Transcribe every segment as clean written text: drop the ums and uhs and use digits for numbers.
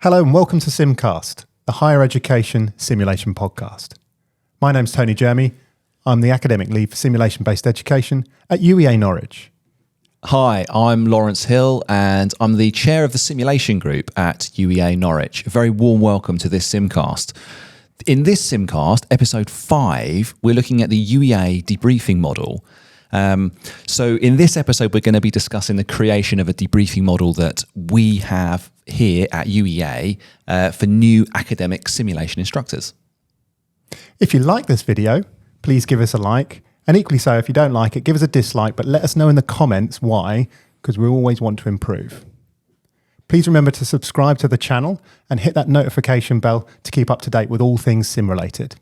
Hello and welcome to SimCast, the higher education simulation podcast. My name's Tony Jeremy. I'm the academic lead for simulation-based education at UEA Norwich. Hi, I'm Lawrence Hill and I'm the chair of the simulation group at UEA Norwich. A very warm welcome to this SimCast. In this SimCast, episode 5, we're looking at the UEA debriefing model. So in this episode, we're going to be discussing the creation of a debriefing model that we have here at UEA for new academic simulation instructors. If you like this video, please give us a like. And equally so, if you don't like it, give us a dislike, but let us know in the comments why, because we always want to improve. Please remember to subscribe to the channel and hit that notification bell to keep up to date with all things sim-related.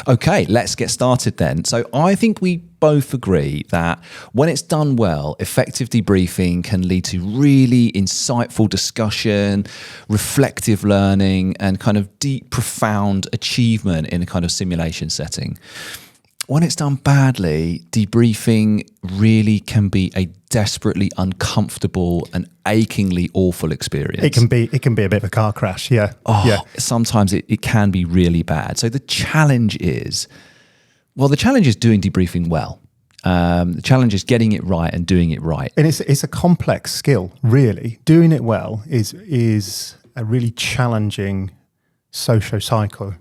Okay, let's get started then. So I think we both agree that when it's done well, effective debriefing can lead to really insightful discussion, reflective learning, and kind of deep, profound achievement in a kind of simulation setting. When it's done badly, debriefing really can be a desperately uncomfortable and achingly awful experience. It can be a bit of a car crash, yeah. Sometimes it can be really bad. So the challenge is doing debriefing well. The challenge is getting it right and doing it right. And it's a complex skill, really. Doing it well is a really challenging socio-psycho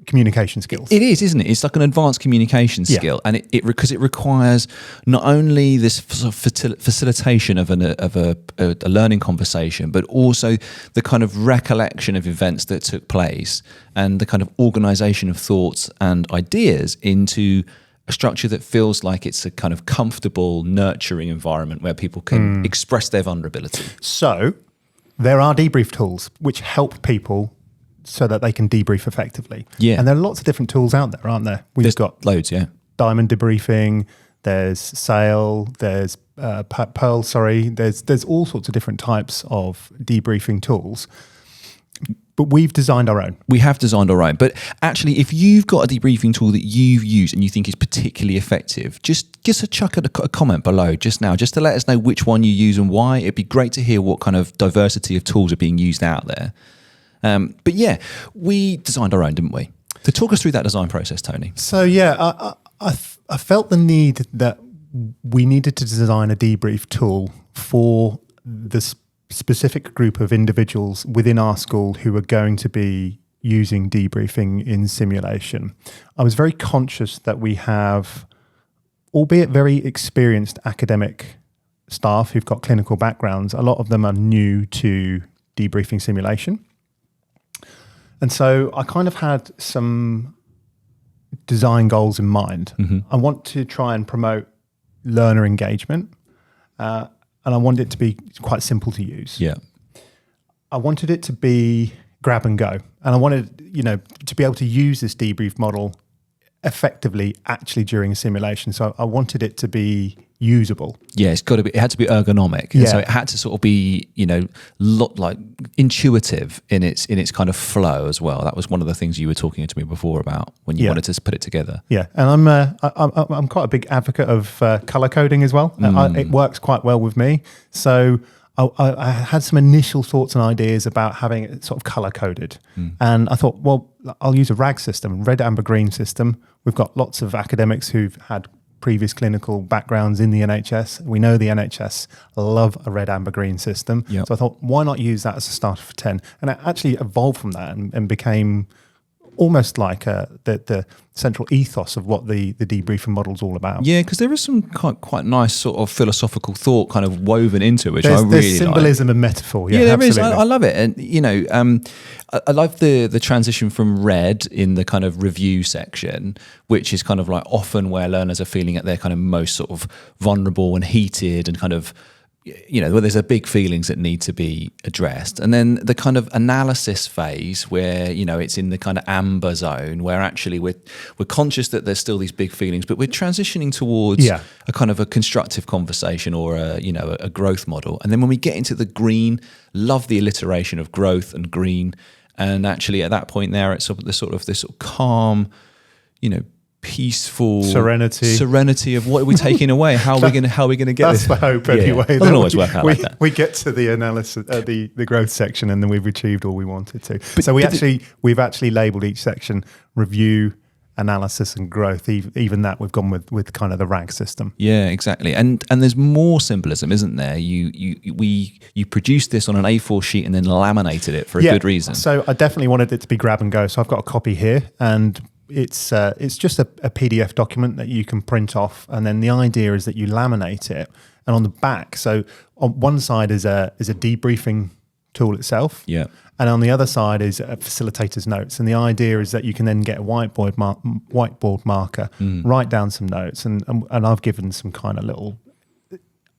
communication skills. It is, isn't it? It's like an advanced communication skill, and because it requires not only this sort of facilitation of a learning conversation, but also the kind of recollection of events that took place and the kind of organisation of thoughts and ideas into a structure that feels like it's a kind of comfortable, nurturing environment where people can express their vulnerability. So there are debrief tools which help people so that they can debrief effectively. Yeah. And there are lots of different tools out there, aren't there? There's got loads, yeah. Diamond debriefing, there's Sail, there's Pearl, there's all sorts of different types of debriefing tools. But we've designed our own. We have designed our own. But actually, if you've got a debriefing tool that you've used and you think is particularly effective, just chuck a comment below just now, just to let us know which one you use and why. It'd be great to hear what kind of diversity of tools are being used out there. But yeah, we designed our own, didn't we? To talk us through that design process, Tony. So yeah, I felt the need that we needed to design a debrief tool for the specific group of individuals within our school who are going to be using debriefing in simulation. I was very conscious that we have, albeit very experienced academic staff who've got clinical backgrounds, a lot of them are new to debriefing simulation. And so I kind of had some design goals in mind. Mm-hmm. I want to try and promote learner engagement, and I want it to be quite simple to use. Yeah, I wanted it to be grab and go, and I wanted to be able to use this debrief model effectively actually during a simulation. So I wanted it to be usable. Yeah, it had to be ergonomic. Yeah. And so it had to sort of be, like intuitive in its kind of flow as well. That was one of the things you were talking to me before about when you wanted to put it together. Yeah, and I'm quite a big advocate of color coding as well. It works quite well with me. So I had some initial thoughts and ideas about having it sort of color coded. And I thought, well, I'll use a RAG system, red, amber, green system. We've got lots of academics who've had previous clinical backgrounds in the NHS. We know the NHS love a red, amber, green system. Yep. So I thought, why not use that as a starter for 10? And it actually evolved from that and became almost like the central ethos of what the debriefing model is all about. Yeah, because there is some quite nice sort of philosophical thought kind of woven into it, which there's I really like. There's symbolism and metaphor. Yeah, there absolutely. is. I love it. And, I love the transition from red in the kind of review section, which is kind of like often where learners are feeling at their kind of most sort of vulnerable and heated and kind of, where there's a big feelings that need to be addressed. And then the kind of analysis phase where, it's in the kind of amber zone where actually we're conscious that there's still these big feelings, but we're transitioning towards a kind of a constructive conversation or a growth model. And then when we get into the green, love the alliteration of growth and green. And actually at that point there, it's this sort of calm, peaceful serenity of what are we taking away? How are we going to get that's this? the hope anyway. It doesn't always work out like that. We get to the analysis, the growth section, and then we've achieved all we wanted to. We've actually labelled each section review, analysis, and growth. Even that we've gone with kind of the RAG system. Yeah, exactly. And there's more symbolism, isn't there? You produced this on an A4 sheet and then laminated it for a good reason. So I definitely wanted it to be grab and go. So I've got a copy here, and it's just a PDF document that you can print off, and then the idea is that you laminate it, and on the back, so on one side is a debriefing tool itself, and on the other side is a facilitator's notes, and the idea is that you can then get a whiteboard marker, write down some notes, and I've given some kind of little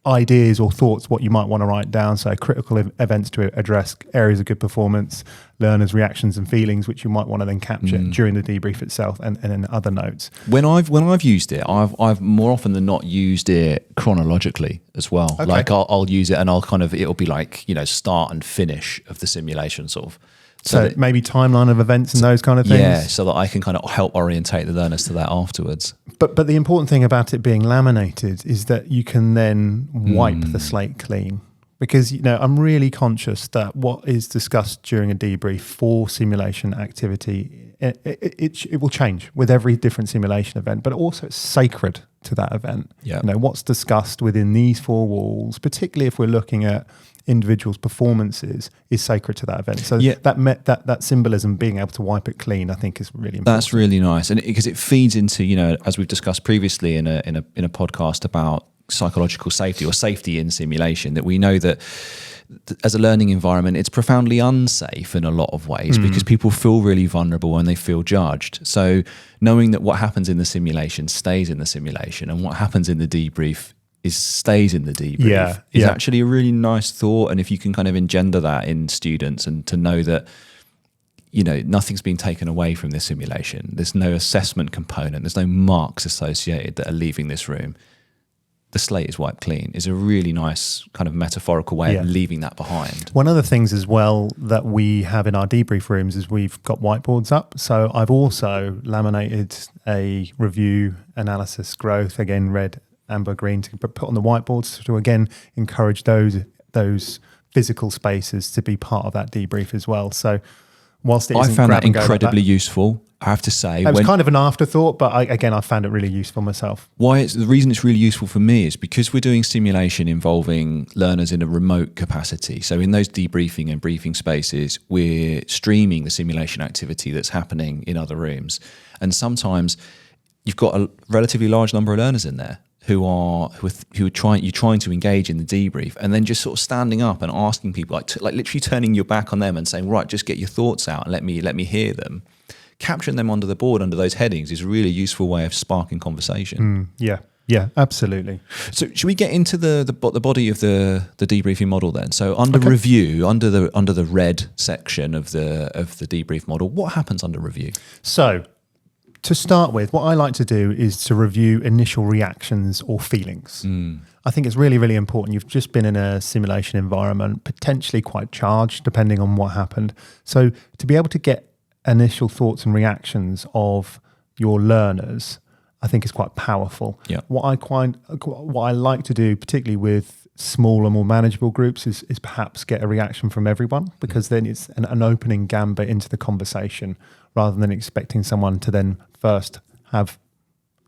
ideas or thoughts what you might want to write down. So critical events to address, areas of good performance, learners' reactions and feelings, which you might want to then capture during the debrief itself, and then other notes. When I've used it, I've more often than not used it chronologically as well. Okay. Like I'll use it and it'll be like, start and finish of the simulation sort of. So maybe timeline of events and those kind of things? Yeah, so that I can kind of help orientate the learners to that afterwards. But the important thing about it being laminated is that you can then wipe the slate clean. Because, I'm really conscious that what is discussed during a debrief for simulation activity, it will change with every different simulation event, but also it's sacred to that event. Yeah. What's discussed within these four walls, particularly if we're looking at individuals' performances, is sacred to that event. So that symbolism, being able to wipe it clean, I think is really important. That's really nice, and because it feeds into, as we've discussed previously in a podcast about psychological safety or safety in simulation, that we know that as a learning environment, it's profoundly unsafe in a lot of ways because people feel really vulnerable and they feel judged. So knowing that what happens in the simulation stays in the simulation, and what happens in the debrief stays in the debrief is actually a really nice thought. And if you can kind of engender that in students, and to know that nothing's being taken away from this simulation, there's no assessment component, there's no marks associated that are leaving this room, the slate is wiped clean, is a really nice kind of metaphorical way of leaving that behind. One of the things as well that we have in our debrief rooms is we've got whiteboards up. So I've also laminated a review, analysis, growth, again, red, amber, green, to put on the whiteboards to again encourage those physical spaces to be part of that debrief as well. So whilst it I found that incredibly useful, I have to say. It was kind of an afterthought, but I found it really useful myself. The reason it's really useful for me is because we're doing simulation involving learners in a remote capacity. So in those debriefing and briefing spaces, we're streaming the simulation activity that's happening in other rooms. And sometimes you've got a relatively large number of learners in there who are trying to engage in the debrief, and then just sort of standing up and asking people, like literally turning your back on them and saying, right, just get your thoughts out and let me hear them. Capturing them onto the board under those headings is a really useful way of sparking conversation. Yeah, absolutely. So should we get into the body of the debriefing model then? So under review, under the red section of the debrief model, what happens under review? So to start with, what I like to do is to review initial reactions or feelings. I think it's really, really important. You've just been in a simulation environment, potentially quite charged, depending on what happened. So to be able to get initial thoughts and reactions of your learners, I think is quite powerful. Yeah. What I like to do, particularly with smaller, more manageable groups, is perhaps get a reaction from everyone, because then it's an opening gambit into the conversation, rather than expecting someone to then first have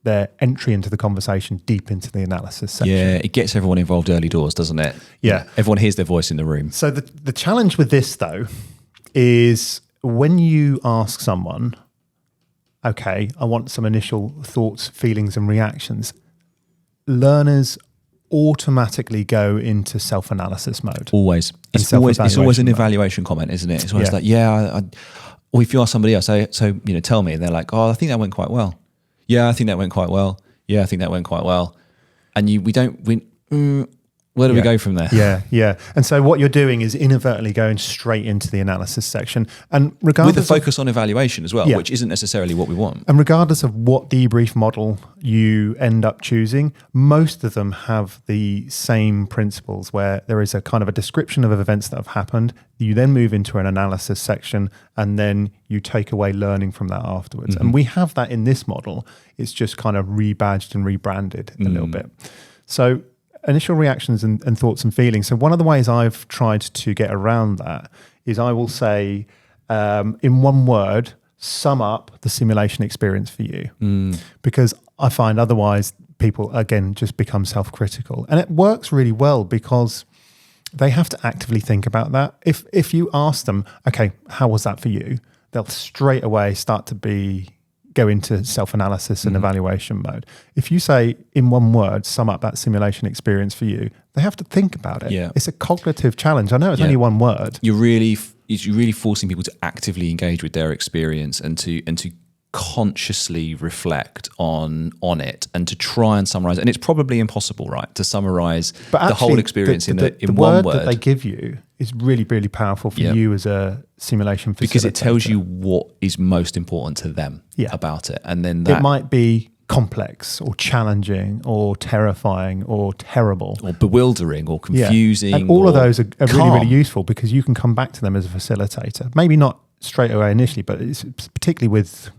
their entry into the conversation deep into the analysis section. Yeah, it gets everyone involved early doors, doesn't it? Yeah. Everyone hears their voice in the room. So the challenge with this, though, is when you ask someone, okay, I want some initial thoughts, feelings, and reactions, learners automatically go into self-analysis mode. Always. It's always an evaluation comment, isn't it? It's always like, or if you ask somebody else, so tell me, and they're like, oh, I think that went quite well. Yeah, I think that went quite well. Yeah, I think that went quite well. And Where do we go from there? Yeah. And so what you're doing is inadvertently going straight into the analysis section. And regardless with a focus on evaluation as well, Yeah. which isn't necessarily what we want. And regardless of what debrief model you end up choosing, most of them have the same principles where there is a kind of a description of events that have happened. You then move into an analysis section and then you take away learning from that afterwards. And we have that in this model. It's just kind of rebadged and rebranded a little bit. So initial reactions and thoughts and feelings. So one of the ways I've tried to get around that is I will say, in one word, sum up the simulation experience for you. Because I find otherwise people, again, just become self-critical. And it works really well because they have to actively think about that. If you ask them, okay, how was that for you? They'll straight away start to go into self-analysis and evaluation mode. If you say, in one word, sum up that simulation experience for you, they have to think about it. Yeah. It's a cognitive challenge. I know it's only one word. You're really forcing people to actively engage with their experience and to consciously reflect on it and to try and summarize it. And it's probably impossible, right, to summarize the whole experience in one word that they give you is really, really powerful for you as a simulation facilitator. Because it tells you what is most important to them about it. And then it might be complex or challenging or terrifying or terrible. Or bewildering or confusing. And all of those are really, really calm. useful because you can come back to them as a facilitator. Maybe not straight away initially, but it's particularly with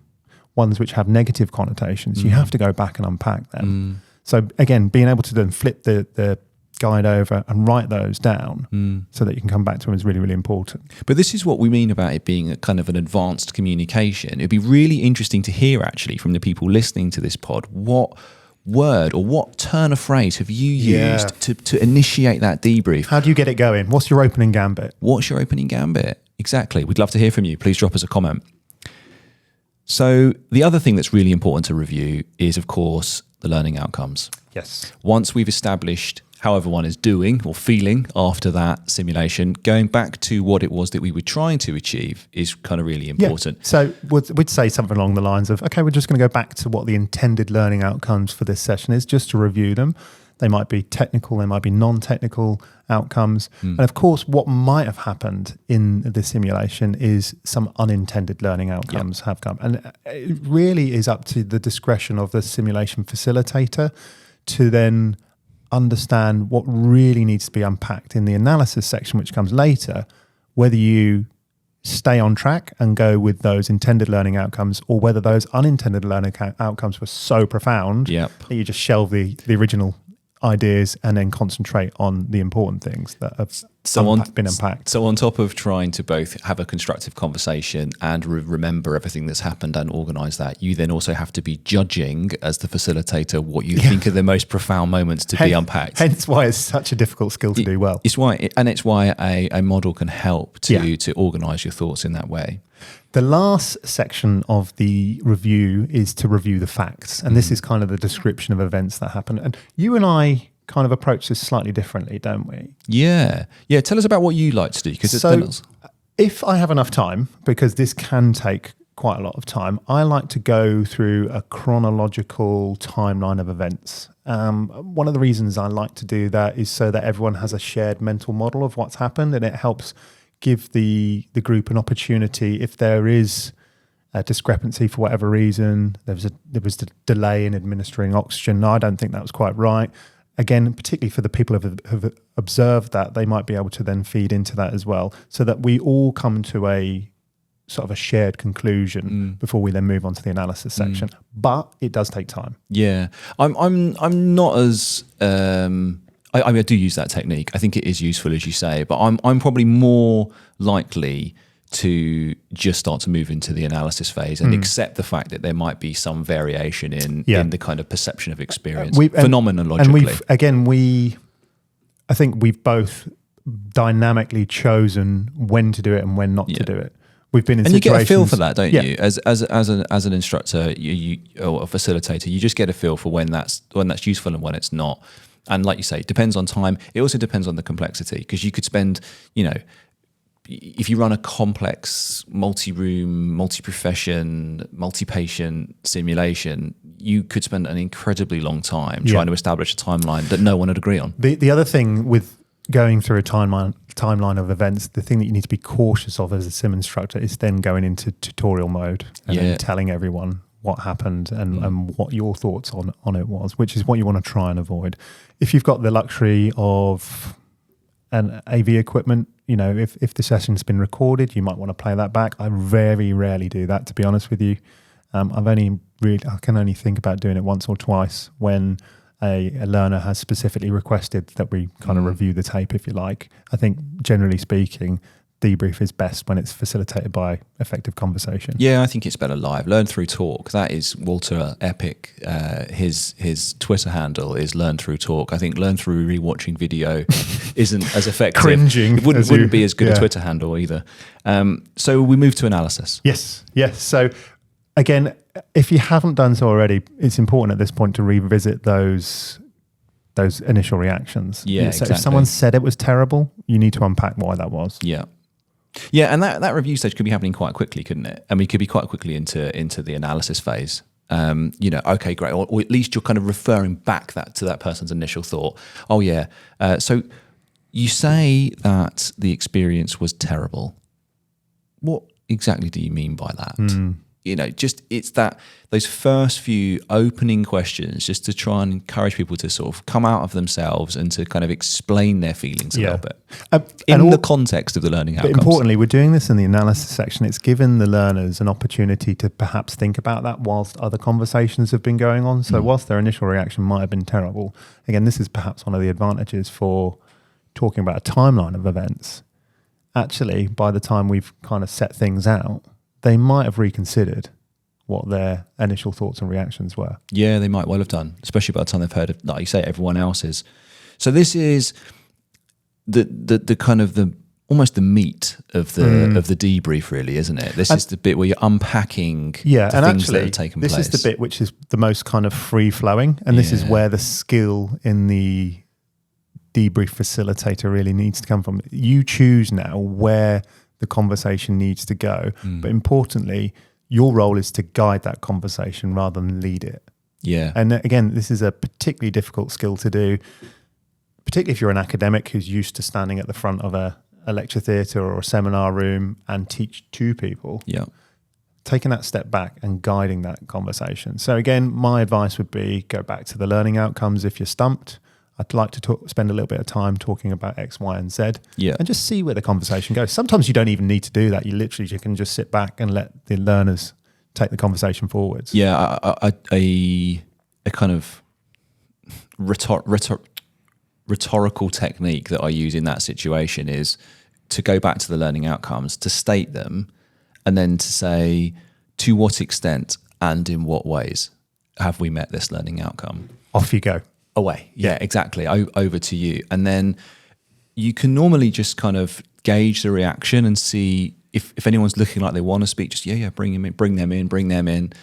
ones which have negative connotations, you have to go back and unpack them. So again, being able to then flip the guide over and write those down so that you can come back to them is really, really important. But this is what we mean about it being a kind of an advanced communication. It'd be really interesting to hear actually from the people listening to this pod, what word or what turn of phrase have you used to initiate that debrief? How do you get it going? What's your opening gambit? What's your opening gambit? Exactly. We'd love to hear from you. Please drop us a comment. So the other thing that's really important to review is, of course, the learning outcomes. Yes. Once we've established how everyone is doing or feeling after that simulation, going back to what it was that we were trying to achieve is kind of really important. Yeah. So we'd say something along the lines of, okay, we're just going to go back to what the intended learning outcomes for this session is, just to review them. They might be technical, they might be non-technical outcomes. And of course, what might have happened in the simulation is some unintended learning outcomes have come. And it really is up to the discretion of the simulation facilitator to then understand what really needs to be unpacked in the analysis section, which comes later, whether you stay on track and go with those intended learning outcomes or whether those unintended learning outcomes were so profound that you just shelve the original ideas and then concentrate on the important things that have been unpacked. So on top of trying to both have a constructive conversation and remember everything that's happened and organise that, you then also have to be judging as the facilitator what you think are the most profound moments to be unpacked. Hence why it's such a difficult skill to do well. It's why a model can help to organise your thoughts in that way. The last section of the review is to review the facts. And this is kind of the description of events that happen. And you and I kind of approach this slightly differently, don't we? Yeah. Yeah. Tell us about what you like to do. If I have enough time, because this can take quite a lot of time, I like to go through a chronological timeline of events. One of the reasons I like to do that is so that everyone has a shared mental model of what's happened, and it helps give the group an opportunity if there is a discrepancy for whatever reason. There was a delay in administering oxygen. No, I don't think that was quite right. Again, particularly for the people who have observed that, they might be able to then feed into that as well, so that we all come to a sort of a shared conclusion before we then move on to the analysis section. But it does take time. Yeah, I'm not as. I mean, I do use that technique. I think it is useful, as you say, but I'm probably more likely to just start to move into the analysis phase and accept the fact that there might be some variation in the kind of perception of experience, phenomenologically. And I think we've both dynamically chosen when to do it and when not to do it. We've been in situations, you get a feel for that, don't you? As an instructor, you or a facilitator, you just get a feel for when that's useful and when it's not. And like you say, it depends on time. It also depends on the complexity, because you could spend, if you run a complex multi-room, multi-profession, multi-patient simulation, you could spend an incredibly long time trying to establish a timeline that no one would agree on. The other thing with going through a timeline of events, the thing that you need to be cautious of as a sim instructor is then going into tutorial mode and then telling everyone what happened and what your thoughts on it was, which is what you want to try and avoid. If you've got the luxury of an AV equipment, if the session's been recorded, you might want to play that back. I very rarely do that, to be honest with you. I can only think about doing it once or twice when a learner has specifically requested that we kind of review the tape, if you like. I think generally speaking, debrief is best when it's facilitated by effective conversation. Yeah, I think it's better live. Learn through talk. That is Walter Epic. His Twitter handle is learn through talk. I think learn through rewatching video isn't as effective. Cringing. It wouldn't be as good a Twitter handle either. So we move to analysis. Yes. So again, if you haven't done so already, it's important at this point to revisit those initial reactions. Yeah, so exactly. If someone said it was terrible, you need to unpack why that was. Yeah. Yeah, and that review stage could be happening quite quickly, couldn't it? And we could be quite quickly into the analysis phase. Okay, great. Or at least you're kind of referring back to that person's initial thought. Oh, yeah. So you say that the experience was terrible. What exactly do you mean by that? It's those first few opening questions just to try and encourage people to sort of come out of themselves and to kind of explain their feelings a little bit in the context of the learning outcomes. But importantly, we're doing this in the analysis section. It's given the learners an opportunity to perhaps think about that whilst other conversations have been going on. So whilst their initial reaction might have been terrible, again, this is perhaps one of the advantages for talking about a timeline of events. Actually, by the time we've kind of set things out, they might have reconsidered what their initial thoughts and reactions were. Yeah, they might well have done, especially by the time they've heard of, like you say, everyone else's. So this is the kind of almost the meat of the debrief, really, isn't it? This is the bit where you're unpacking the things that have taken place. This is the bit which is the most kind of free flowing, and this is where the skill in the debrief facilitator really needs to come from. You choose now where the conversation needs to go. But importantly, your role is to guide that conversation rather than lead it. Yeah. And again, this is a particularly difficult skill to do, particularly if you're an academic who's used to standing at the front of a lecture theatre or a seminar room and teach to people. Yeah. Taking that step back and guiding that conversation. So again, my advice would be go back to the learning outcomes if you're stumped. I'd like to spend a little bit of time talking about X, Y, and Z, and just see where the conversation goes. Sometimes you don't even need to do that. You can just sit back and let the learners take the conversation forwards. Yeah, a kind of rhetorical technique that I use in that situation is to go back to the learning outcomes, to state them, and then to say, to what extent and in what ways have we met this learning outcome? Off you go. Away. Yeah, exactly. Over to you. And then you can normally just kind of gauge the reaction and see if anyone's looking like they want to speak, just, bring them in.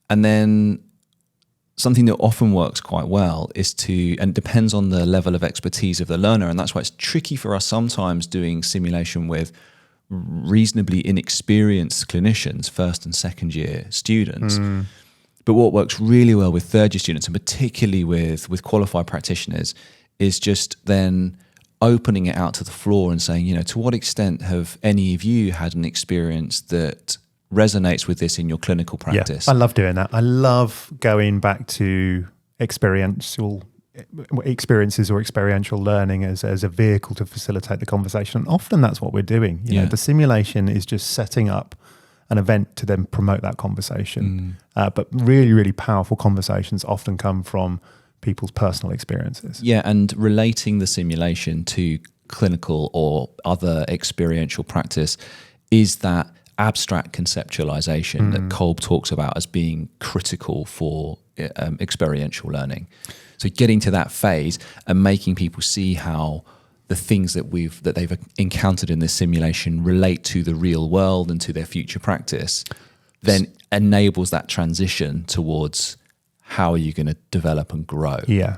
And then something that often works quite well is and depends on the level of expertise of the learner. And that's why it's tricky for us sometimes doing simulation with reasonably inexperienced clinicians, first and second year students. But what works really well with third year students, and particularly with qualified practitioners, is just then opening it out to the floor and saying, to what extent have any of you had an experience that resonates with this in your clinical practice? Yeah, I love doing that. I love going back to experiential experiences or experiential learning as a vehicle to facilitate the conversation. And often that's what we're doing. You know, the simulation is just setting up an event to then promote that conversation. But really, really powerful conversations often come from people's personal experiences. Yeah, and relating the simulation to clinical or other experiential practice is that abstract conceptualization that Kolb talks about as being critical for experiential learning. So getting to that phase and making people see how the things that they've encountered in this simulation relate to the real world and to their future practice, then enables that transition towards how are you going to develop and grow. Yeah.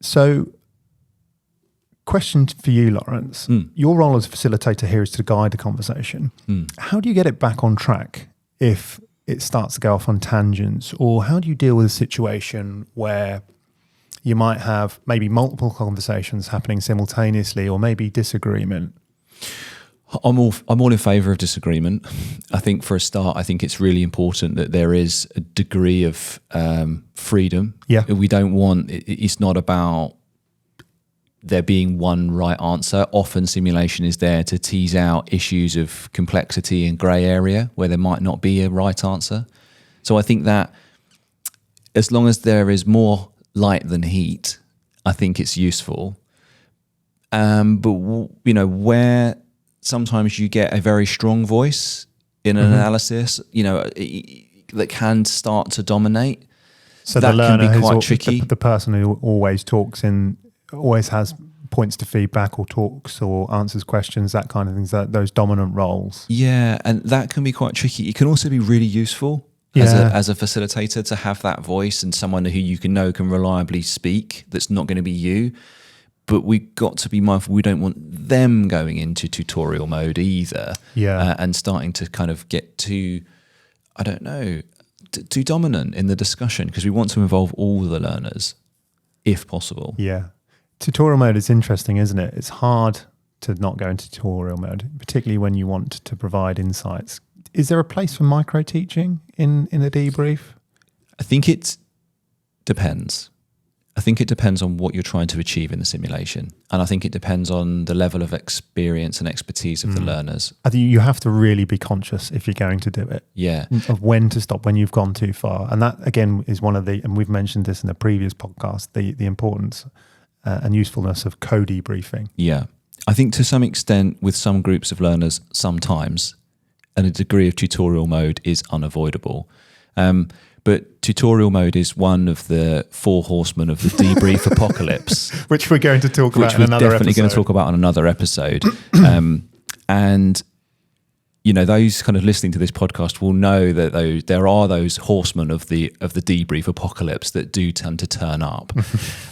So, question for you, Lawrence. Your role as a facilitator here is to guide the conversation. How do you get it back on track if it starts to go off on tangents? Or how do you deal with a situation where you might have maybe multiple conversations happening simultaneously, or maybe disagreement? I'm all in favour of disagreement. I think for a start, I think it's really important that there is a degree of freedom. Yeah. We don't want, it's not about there being one right answer. Often simulation is there to tease out issues of complexity and grey area where there might not be a right answer. So I think that as long as there is more light than heat, I think it's useful. But where sometimes you get a very strong voice in an analysis, that can start to dominate. So that the learner can be quite tricky. The person who always talks always has points to feedback or talks or answers questions, that kind of things, those dominant roles. Yeah, and that can be quite tricky. It can also be really useful as a facilitator to have that voice and someone who you can reliably speak that's not going to be you. But we've got to be mindful we don't want them going into tutorial mode either. Yeah. And starting to kind of get too, I don't know, too dominant in the discussion, because we want to involve all the learners if possible. Yeah. Tutorial mode is interesting, isn't it? It's hard to not go into tutorial mode, particularly when you want to provide insights. Is there a place for micro teaching in a debrief? I think it depends. I think it depends on what you're trying to achieve in the simulation. And I think it depends on the level of experience and expertise of the learners. I think you have to really be conscious if you're going to do it. Yeah. Of when to stop, when you've gone too far. And that, again, is one of and we've mentioned this in a previous podcast, the importance and usefulness of co-debriefing. Yeah. I think to some extent with some groups of learners, sometimes, and a degree of tutorial mode is unavoidable. But tutorial mode is one of the 4 horsemen of the debrief apocalypse. Which we're going to talk about in another episode. Which we're definitely going to talk about on another episode. And, those kind of listening to this podcast will know that there are those horsemen of the debrief apocalypse that do tend to turn up.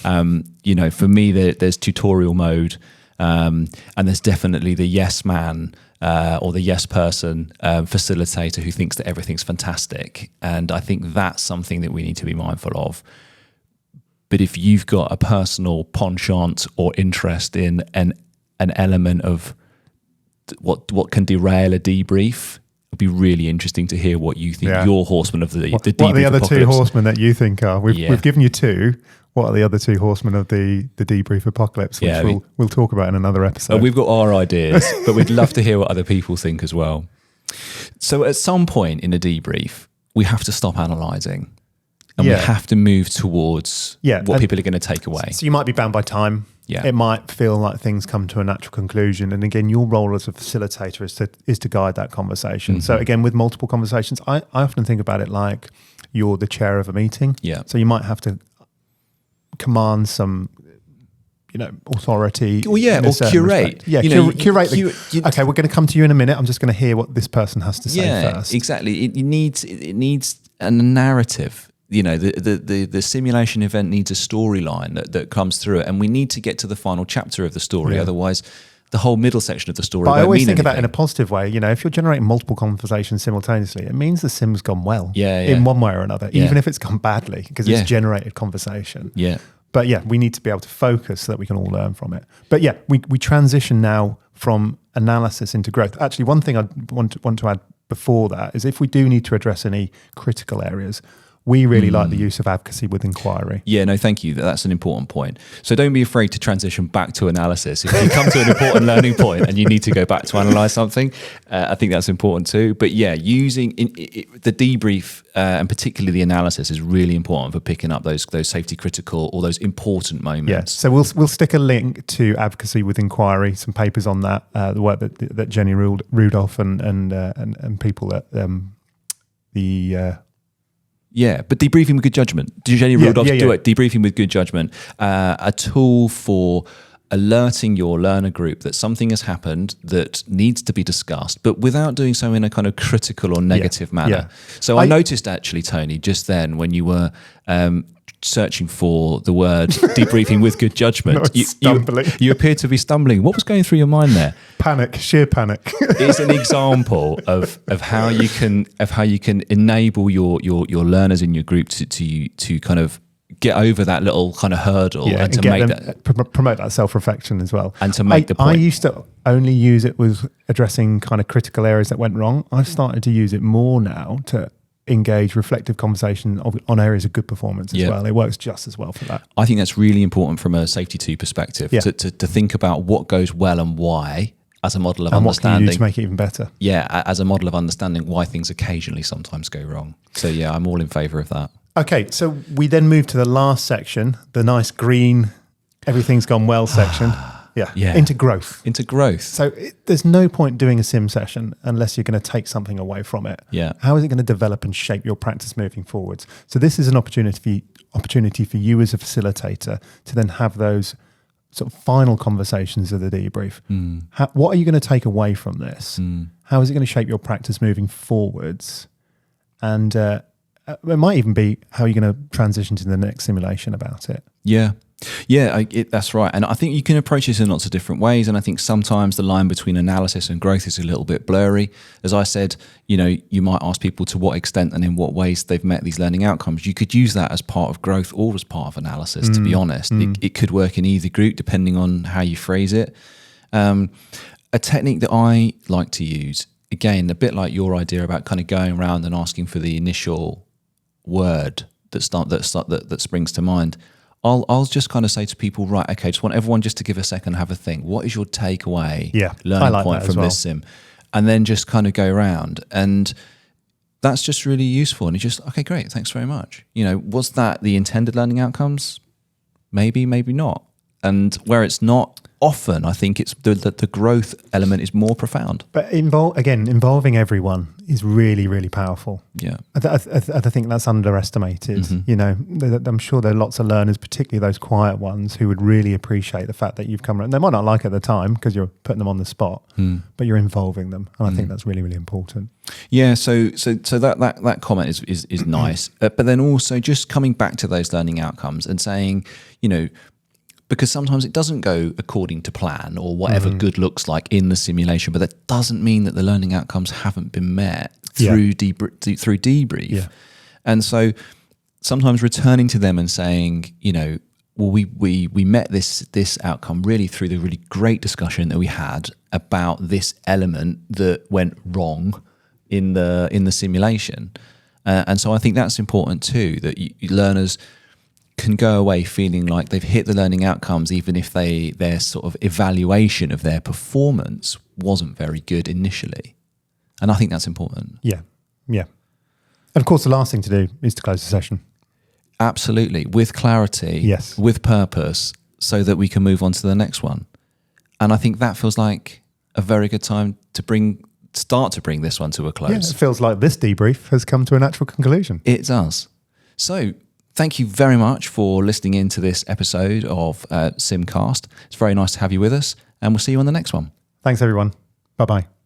For me, there's tutorial mode, and there's definitely the yes man, or the yes person facilitator who thinks that everything's fantastic. And I think that's something that we need to be mindful of. But if you've got a personal penchant or interest in an element of what can derail a debrief, it'd be really interesting to hear what you think your horsemen of the debrief apocalypse. What are the other 2 horsemen that you think are? We've given you 2. What are the other 2 horsemen of the debrief apocalypse, which we'll talk about in another episode? We've got our ideas, but we'd love to hear what other people think as well. So at some point in a debrief, we have to stop analysing, and we have to move towards what people are going to take away. So you might be bound by time. Yeah. It might feel like things come to a natural conclusion. And again, your role as a facilitator is to guide that conversation. Mm-hmm. So again, with multiple conversations, I often think about it like you're the chair of a meeting. Yeah. So you might have to command some, authority. Well, yeah, or curate. Respect. Yeah, curate. Okay, we're going to come to you in a minute. I'm just going to hear what this person has to say first. Exactly. It needs a narrative. The simulation event needs a storyline that comes through it, and we need to get to the final chapter of the story. Yeah. Otherwise, the whole middle section of the story. But I always think anything. about it in a positive way. If you're generating multiple conversations simultaneously, it means the sim's gone well. In one way or another, even if it's gone badly, because it's generated conversation. Yeah. But we need to be able to focus so that we can all learn from it. But we transition now from analysis into growth. Actually, one thing I want to add before that is if we do need to address any critical areas, we really like the use of advocacy with inquiry. Yeah, no, thank you. That's an important point. So don't be afraid to transition back to analysis. If you come to an important learning point and you need to go back to analyse something, I think that's important too. But using the debrief and particularly the analysis is really important for picking up those safety critical or those important moments. Yeah, so we'll stick a link to advocacy with inquiry, some papers on that, the work that Jenny Rudolph and people at the... Yeah, but debriefing with good judgment. Jenny Rudolph do it. Debriefing with good judgment. A tool for alerting your learner group that something has happened that needs to be discussed, but without doing so in a kind of critical or negative manner. Yeah. So I noticed actually, Tony, just then when you were searching for the word debriefing with good judgment. Not stumbling. You appear to be stumbling. What was going through your mind there? Panic, sheer panic. It's an example of how you can enable your learners in your group to kind of get over that little kind of hurdle and to make that promote that self-reflection as well. And to make the point. I used to only use it with addressing kind of critical areas that went wrong. I've started to use it more now to engage reflective conversation on areas of good performance as well. It works just as well for that. I think that's really important from a safety 2 perspective to think about what goes well and why as a model of and understanding. What can you do to make it even better? Yeah, as a model of understanding why things occasionally sometimes go wrong. So yeah, I'm all in favour of that. Okay, so we then move to the last section, the nice green, everything's gone well section. Into growth. So there's no point doing a sim session unless you're going to take something away from it. Yeah. How is it going to develop and shape your practice moving forwards? So this is an opportunity for you as a facilitator to then have those sort of final conversations of the debrief. What are you going to take away from this? How is it going to shape your practice moving forwards? And it might even be how you're going to transition to the next simulation about it. Yeah, that's right. And I think you can approach this in lots of different ways. And I think sometimes the line between analysis and growth is a little bit blurry. As I said, you might ask people to what extent and in what ways they've met these learning outcomes. You could use that as part of growth or as part of analysis, to be honest. It could work in either group depending on how you phrase it. A technique that I like to use, again, a bit like your idea about kind of going around and asking for the initial word that springs to mind. I'll just kind of say to people, right, okay, just want everyone just to give a second, have a think. What is your takeaway learning point from this sim? And then just kind of go around. And that's just really useful. And you just, okay, great, thanks very much. Was that the intended learning outcomes? Maybe, maybe not. And where it's not, often I think it's the growth element is more profound. But involving everyone is really, really powerful. Yeah, I think that's underestimated. I'm sure there are lots of learners, particularly those quiet ones, who would really appreciate the fact that you've come around. They might not like it at the time because you're putting them on the spot, but you're involving them, and I think that's really, really important. Yeah, so that comment is nice, but then also just coming back to those learning outcomes and saying, because sometimes it doesn't go according to plan or whatever good looks like in the simulation, but that doesn't mean that the learning outcomes haven't been met through debrief. Yeah. And so sometimes returning to them and saying, well, we met this outcome really through the really great discussion that we had about this element that went wrong in the simulation. And so I think that's important too, that learners can go away feeling like they've hit the learning outcomes, even if their sort of evaluation of their performance wasn't very good initially. And I think that's important. Yeah. And of course, the last thing to do is to close the session. Absolutely. With clarity, yes, with purpose, so that we can move on to the next one. And I think that feels like a very good time to start to bring this one to a close. Yeah, it feels like this debrief has come to a natural conclusion. It does. So thank you very much for listening in to this episode of SimCast. It's very nice to have you with us, and we'll see you on the next one. Thanks, everyone. Bye-bye.